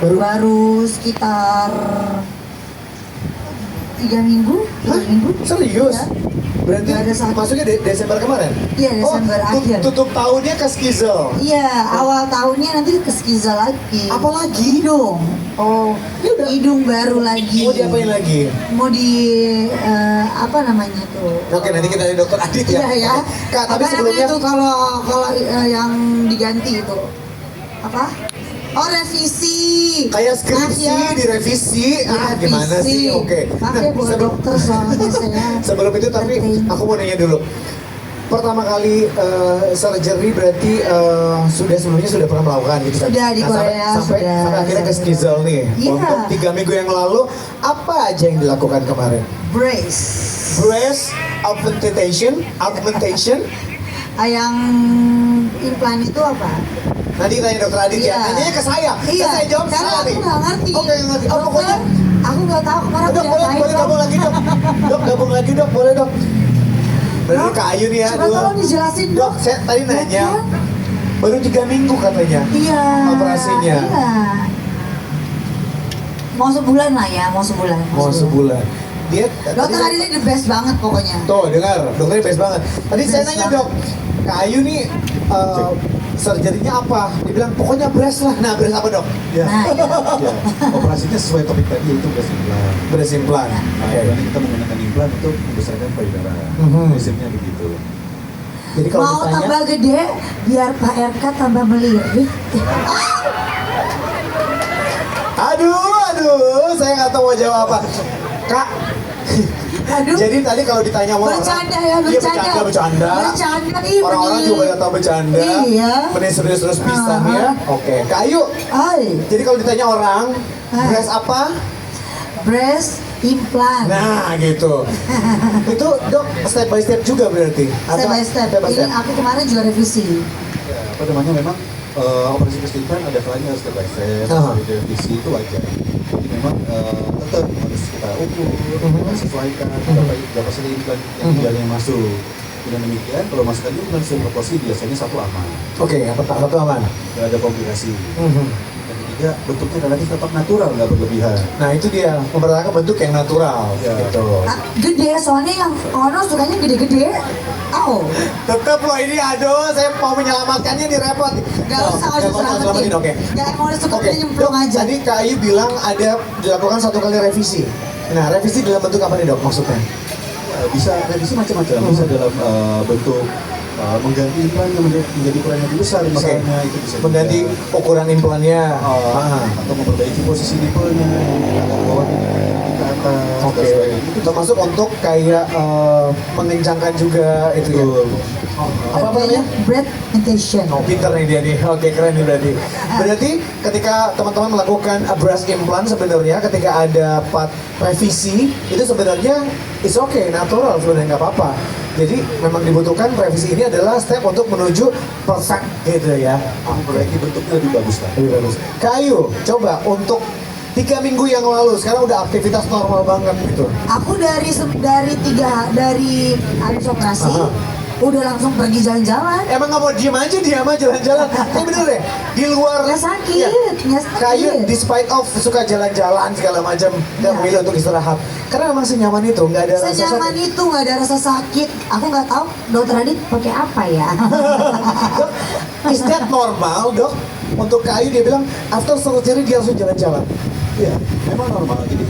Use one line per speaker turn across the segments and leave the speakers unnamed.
Baru sekitar 3 minggu.
Serius?
Ya.
Berarti
Nggak ada sakit.
masuknya Desember kemarin?
Iya, Desember akhir.
Tutup tahunnya ke skizel.
Iya, awal tahunnya nanti ke skiza lagi.
Apa lagi?
Hidung.
Oh, ini udah.
Hidung baru lagi.
Mau diapain lagi?
Mau di apa namanya tuh?
Oke, nanti kita dari dokter Adit ya.
Iya ya.
Kak, tapi
Apa namanya
sebelumnya
tuh kalau yang diganti itu apa? Oh, revisi.
kayak skripsi
Maaf ya.
direvisi. Gimana sih? Oke.
Maaf ya, Bu dokter soalnya saya.
Sebelum itu tapi
penting.
aku mau nanya dulu. Pertama kali surgery berarti sebelumnya sudah pernah melakukan gitu kan?
Sudah di Korea,
sampai
sudah.
akhirnya ke skizel nih.
Iya.
Untuk 3 minggu yang lalu apa aja yang dilakukan kemarin?
Brace.
Breast augmentation.
Yang implan itu apa?
Nanti tanya dokter Adit ya.
Iya.
Nanyanya ke saya.
Iya.
Kan saya jawab
Karena
salah
aku
nih.
nggak ngerti.
Oke, nggak ngerti. Oh,
Dokter,
pokoknya
aku nggak tahu kemarin
dok, boleh gabung lagi dok. Dok, gabung lagi dok, boleh dok. Berarti
Dok,
Kak Ayu nih ya.
coba tolong dijelasin
Dok, saya tadi nanya.
Dokter?
Baru 3 minggu katanya.
Iya.
Operasinya.
Iya. Mau sebulan lah ya, mau sebulan.
Mau sebulan. Dia
Dokter
tadi-
Adit ini the best banget pokoknya.
Tuh, dengar, dokternya best banget. Tadi saya
Best
nanya
banget.
dok, Kak Ayu nih surgery-nya apa? Dia bilang pokoknya breast lah. Nah, breast apa dok?
Ya,
Nah, iya.
ya. Operasinya sesuai topik tadi yaitu breast implant.
Breast implant.
Nah, berarti kita menggunakan implan untuk membesarkan payudara.
Mhm.
Prinsipnya begitu.
Jadi kalau
Mau
ditanya,
tambah gede biar Pak RK tambah melirik.
aduh, saya nggak tahu mau jawab apa. Kak,
Aduh.
jadi tadi kalau ditanya sama orang,
Bercanda ya,
iya,
bercanda.
bercanda.
Bercanda, iya,
Orang-orang
bener.
juga nggak tahu bercanda.
Iya.
Mending serius-serius pisang
Aha.
ya. Oke, Kak Ayu.
Ay,
Jadi kalau ditanya orang,
Hai.
breast apa?
breast implant.
Nah, gitu. Itu dok step by step juga berarti?
Step by step.
Step by
Ini
step.
aku kemarin juga revisi.
Ya, apa namanya memang operasi breast implant ada kalanya harus step by step,
Aha.
dari revisi itu wajar. Jadi memang tetap harus kita ukur, kita sesuaikan berapa sering implan yang idealnya masuk. Dengan demikian, kalau masukkan implan sesuai proporsi biasanya satu aman,
Oke, yang pertama satu aman.
tidak ada komplikasi.
Mhm.
Yang ketiga, bentuknya relatif tetap natural, nggak berlebihan.
Nah itu dia mempertahankan bentuk yang natural.
Ya.
Gitu.
Ah, gede soalnya yang orang sukanya gede-gede. Au.
Tetap loh ini, aduh, saya mau menyelamatkannya nih repot.
Gak usah, gak usah
selamatin, oke.
Gak mau suka
Oke,
nyemplung
Dok,
aja.
tadi Kak Ayu bilang ada dilakukan 1 kali revisi. Nah, revisi dalam bentuk apa nih dok maksudnya?
Ya, bisa revisi macam-macam, bisa dalam bentuk mengganti implan yang menjadi ukuran yang lebih besar misalnya, itu bisa juga.
Mengganti ukuran implannya.
Atau memperbaiki posisi nipelnya, agak bawah ke atas,
Oke.
dan sebagainya. Itu
Termasuk untuk kayak mengencangkan juga itu ya.
betul.
Apa namanya?
Breath meditation.
Oh, pinter nih dia nih. Oke, keren nih berarti. Berarti ketika teman-teman melakukan breast implant sebenarnya ketika ada part revisi itu sebenarnya it's okay, natural sebenarnya nggak apa-apa. Jadi memang dibutuhkan revisi ini adalah step untuk menuju perfect gitu ya.
Memperbaiki bentuknya lebih bagus lah.
Lebih bagus. Kak Ayu, coba untuk 3 minggu yang lalu, sekarang udah aktivitas normal banget gitu.
Aku dari habis operasi
Aha.
udah langsung pergi jalan-jalan.
Emang nggak mau diem aja jalan-jalan. Tapi bener deh, di luar
Nggak sakit,
ya,
nggak sakit.
Kak Ayu despite of suka jalan-jalan segala macam dan
Ya.
memilih untuk istirahat. Karena memang senyaman itu, nggak ada rasa
Senyaman
sakit.
itu nggak ada rasa sakit. Aku nggak tahu dokter Adit pakai apa ya.
Dok, is that normal dok? Untuk Kak Ayu dia bilang after surgery dia langsung jalan-jalan.
Iya, memang normal. Jadi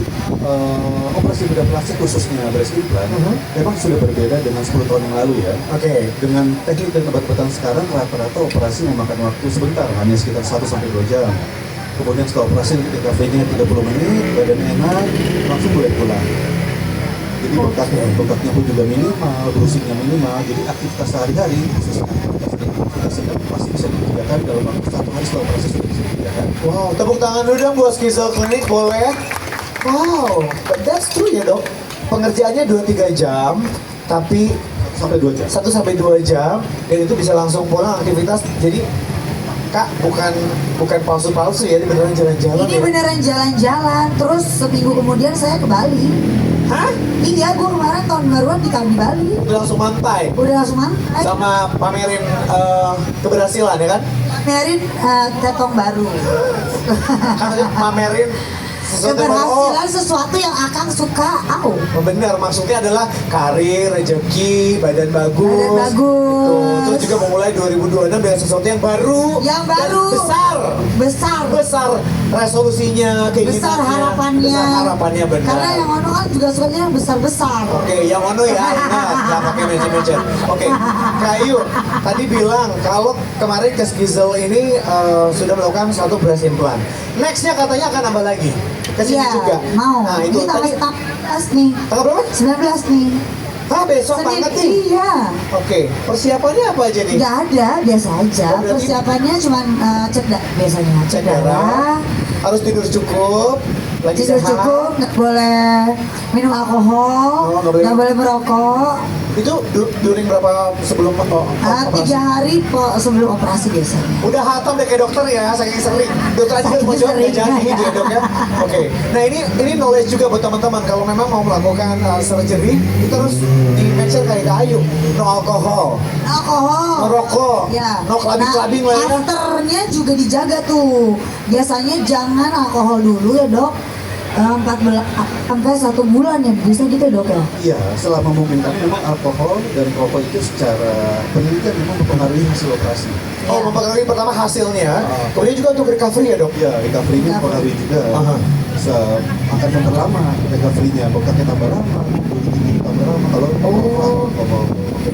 operasi bedah plastik khususnya breast implant memang sudah berbeda dengan 10 tahun yang lalu ya.
Oke.
Dengan teknik dan obat-obatan sekarang rata-rata operasi memakan waktu sebentar, hanya sekitar 1-2 jam. Kemudian setelah operasi ketika V-nya 30 menit, badannya enak, langsung boleh pulang. Jadi bengkaknya pun juga minimal, bruisingnya minimal. Jadi aktivitas sehari-hari khususnya aktivitas sedang pasti bisa dikerjakan dalam waktu 1 hari setelah operasi sudah bisa dikerjakan.
Wow, tepuk tangan dulu dong buat Skizel Clinic boleh? Wow, but that's true ya dok. Pengerjaannya 2-3 jam, tapi
1-2 jam.
1-2 jam dan itu bisa langsung pulang aktivitas. Jadi Kak bukan palsu-palsu ya, ini beneran jalan-jalan
Ini
ya?
beneran jalan-jalan. Terus seminggu kemudian saya ke Bali.
Hah?
Iya, gue kemarin tahun baruan di Bali.
Udah langsung mantai
Udah langsung mantai.
sama pamerin keberhasilan ya kan?
pamerin tetong baru.
Karena pamerin sesuatu yang baru.
Keberhasilan sesuatu yang Akang suka. Au.
Oh, benar, maksudnya adalah karir, rezeki, badan bagus.
Badan bagus.
Tuh, terus juga memulai 2026 dengan sesuatu yang baru.
Yang
dan
baru.
besar.
Besar
Resolusinya, keinginannya.
Besar harapannya.
Besar harapannya, benar.
Karena yang Ono kan juga sukanya yang besar-besar.
Oke, yang Ono ya, ingat, nggak pakai mention. Oke, Kak Ayu, tadi bilang kalau kemarin ke Skizel ini sudah melakukan satu breast implant. Nextnya katanya akan nambah lagi. Ke sini
Iya,
juga.
mau.
Nah, itu
Ini tanggal
tadi.
19 nih.
Tanggal berapa?
19 nih.
Ah, besok
Senin,
banget nih.
iya.
Oke, persiapannya apa aja nih?
Nggak ada, biasa aja.
Oh, berarti-
Persiapannya cuma cek biasanya
Cek darah, harus tidur cukup, lagi
tidur
sehat.
cukup, nggak boleh minum alkohol,
Oh, nggak boleh.
nggak boleh merokok.
Itu during berapa sebelum operasi?
3 hari sebelum operasi biasanya.
Udah hatam deh kayak dokter ya, saking sering. Dokter aja
Saking
mau jawab nggak
sering,
jadi
ya.
gitu ya dok ya. Oke, nah ini knowledge juga buat teman-teman. Kalau memang mau melakukan surgery, itu harus di mention kayak Kak Ayu. No alkohol,
Alkohol.
merokok,
Ya.
no clubbing lah ya.
Afternya juga dijaga tuh. Biasanya jangan alkohol dulu ya dok. 14 sampai 1 bulan ya bisa gitu dok ya.
Iya, selama memungkinkan memang alkohol dan rokok itu secara penelitian memang mempengaruhi hasil operasi.
Oh,
Ya.
mempengaruhi pertama hasilnya,
Ah.
kemudian juga untuk recovery ya dok.
Ya, recovery-nya mempengaruhi juga.
Aha.
Bisa akan memperlama recovery-nya, bekatnya tambah lama, tambah lama kalau alkohol.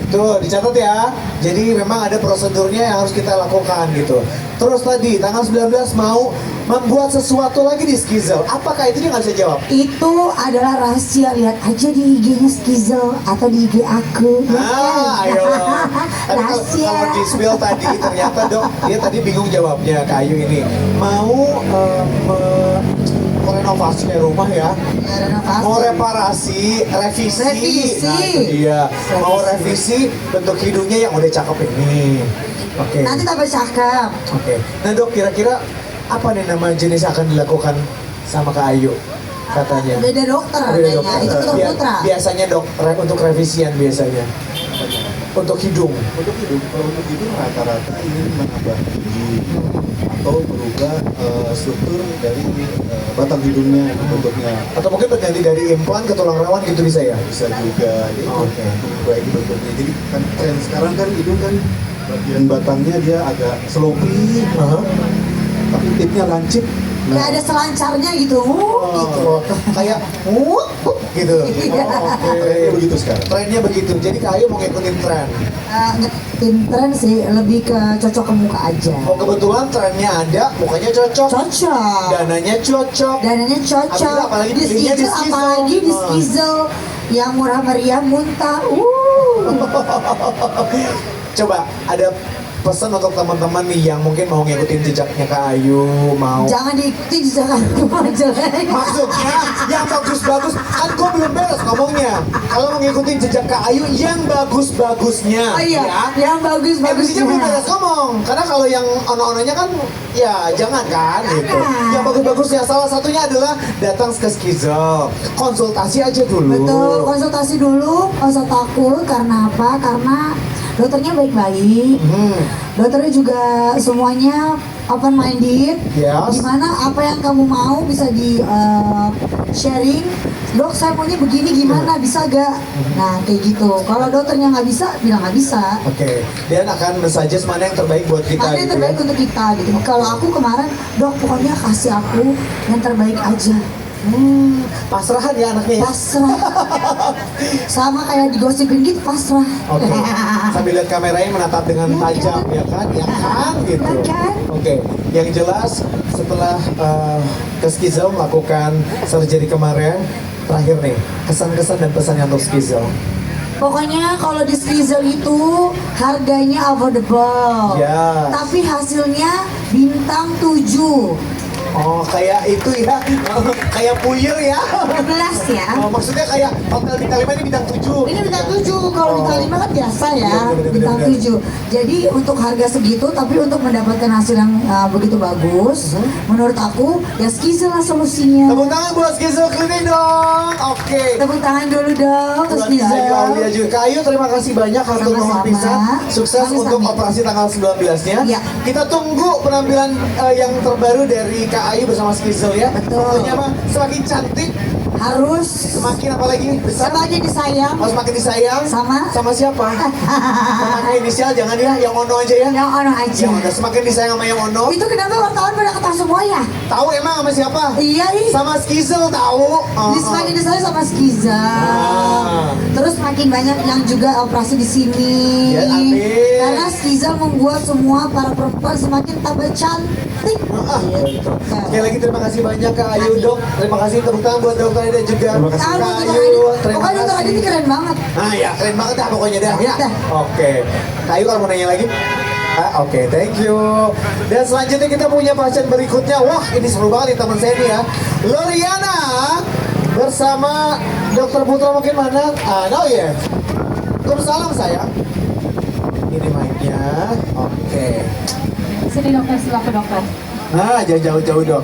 Tuh, dicatat ya. Jadi memang ada prosedurnya yang harus kita lakukan gitu. Terus tadi, tanggal 19 mau membuat sesuatu lagi di Skizel. Apakah itu dia nggak bisa jawab?
Itu adalah rahasia, lihat aja di IG-nya Skizel atau di IG aku. Ya
Ah,
kan?
ayo. Tapi
Rahasia.
kalau di spill tadi, ternyata dok, dia tadi bingung jawabnya Kak Ayu ini. Mau merenovasi rumah ya.
Ya, renovasi.
Mau reparasi, revisi.
Revisi.
Nah, itu dia. Mau revisi bentuk hidungnya yang udah cakep ini. Oke.
Nanti tambah cakep.
Oke. Nah dok, kira-kira apa nih nama jenis yang akan dilakukan sama Kak Ayu katanya?
Beda dokter
Beda
kayaknya.
dokter.
Itu dokter
Bia-
putra.
Biasanya dok, untuk revisian biasanya. Untuk hidung.
Untuk hidung, kalau untuk hidung rata-rata ingin menambah gigi atau merubah struktur dari batang hidungnya, bentuknya.
Atau mungkin berganti dari implan ke tulang rawan gitu bisa ya?
Bisa juga, jadi
Oke.
memperbaiki bentuknya. Jadi kan tren sekarang kan hidung kan bagian batangnya dia agak sloppy,
Aha.
tapi tipnya lancip.
Kayak ada selancarnya gitu. Gitu.
Oh, kayak gitu.
Iya.
Oke.
Trennya begitu sekarang.
Trennya begitu. Jadi Kak Ayu mau ngikutin tren.
Ngikutin tren sih, lebih ke cocok ke muka aja.
Oh kebetulan trennya ada, mukanya cocok.
Cocok.
Dananya cocok.
Dananya cocok.
Apalagi
Di
pilihnya di
Skizel,
Skizel.
apalagi di
Ah.
Skizel yang murah meriah muntah.
Coba ada pesan untuk teman-teman nih yang mungkin mau ngikutin jejaknya Kak Ayu, mau
Jangan diikuti di Jakarta jelek.
maksudnya yang bagus-bagus kan gue belum beres ngomongnya. Kalau mau ngikutin jejak Kak Ayu yang bagus-bagusnya
Oh iya,
ya.
yang
Bagusnya belum beres
bagus-bagusnya.
ngomong karena kalau yang ono-ononya kan ya jangan kan gitu.
Jangan.
Yang bagus-bagusnya salah satunya adalah datang ke Skizel, konsultasi aja dulu.
Betul, konsultasi dulu, nggak usah takut. Karena apa? Karena dokternya baik-baik. Dokternya juga semuanya open minded.
Yes.
Dimana apa yang kamu mau bisa di sharing. Dok, saya maunya begini gimana? Bisa gak? Nah, kayak gitu. Kalau dokternya nggak bisa, bilang nggak bisa.
Oke, dan akan mensuggest mana yang terbaik buat kita
Mana yang
gitu
terbaik
ya.
untuk kita gitu. Kalau aku kemarin, dok pokoknya kasih aku yang terbaik aja.
Pasrahan ya anaknya ya.
Pasrah. Sama kayak digosipin gitu, pasrah.
Oke, sambil lihat kameranya menatap dengan
Ya
tajam
kan?
ya kan, ya kan gitu.
Ya kan?
Oke, yang jelas setelah ke Skizel melakukan surgery kemarin, terakhir nih kesan-kesan dan pesannya untuk Skizel.
Pokoknya kalau di Skizel itu harganya affordable.
Ya.
Tapi hasilnya bintang 7.
Oh, kayak itu ya, kayak puyir ya.
Kelas ya.
Oh, maksudnya kayak hotel bintang 5 ini bintang 7.
Ini bintang 7, kalau bintang 5 kan biasa ya,
Iya, bener,
bintang
bener.
7. Jadi untuk harga segitu, tapi untuk mendapatkan hasil yang begitu bagus, menurut aku ya Skizel lah solusinya.
Tepuk tangan buat Skizel Clinic dong. Oke.
Tepuk tangan dulu dong, terus
Buat Kak Ayu Aulia juga. Kak Ayu, terima kasih banyak hatur nuhun
Sama-sama.
pisan. Sukses
Sama-sama.
untuk operasi tanggal 19-nya.
Iya.
Kita tunggu penampilan yang terbaru dari Kak Ayu bersama Skizel ya.
Betul.
Pokoknya mah semakin cantik,
Harus
semakin apa lagi? Besar.
semakin disayang.
Oh, semakin disayang.
Sama?
Sama siapa? Sama inisial jangan ya, yang Ono aja ya.
Yang ono aja.
Yang Ono. Semakin disayang sama yang Ono.
Itu kenapa wartawan pada ketawa semua ya?
Tahu emang sama siapa?
Iya ih.
Sama Skizel tahu. Oh,
Semakin disayang sama Skiza.
Ah.
Terus makin banyak yang juga operasi di sini.
Ya, amin.
Karena Skiza membuat semua para perempuan semakin tambah cantik.
Gitu. Sekali lagi terima kasih banyak Kak Ayu dok. Terima kasih tepuk tangan buat dokter Ida juga.
Terima kasih.
Kamu
Kak
tuh
Ayu, terima
pokoknya dokter
kasih.
ini keren banget.
Nah ya keren banget dah pokoknya dah ya.
Dah.
Oke. Kak Ayu kalau mau nanya lagi. Oke, thank you. Dan selanjutnya kita punya pasien berikutnya. Wah, ini seru banget nih teman saya nih ya. Loriana bersama Dokter Putra mungkin mana? No ya. Salam sayang. Ini mic-nya. Oke.
Sini dokter, silakan dokter.
Nah, jangan jauh-jauh dok.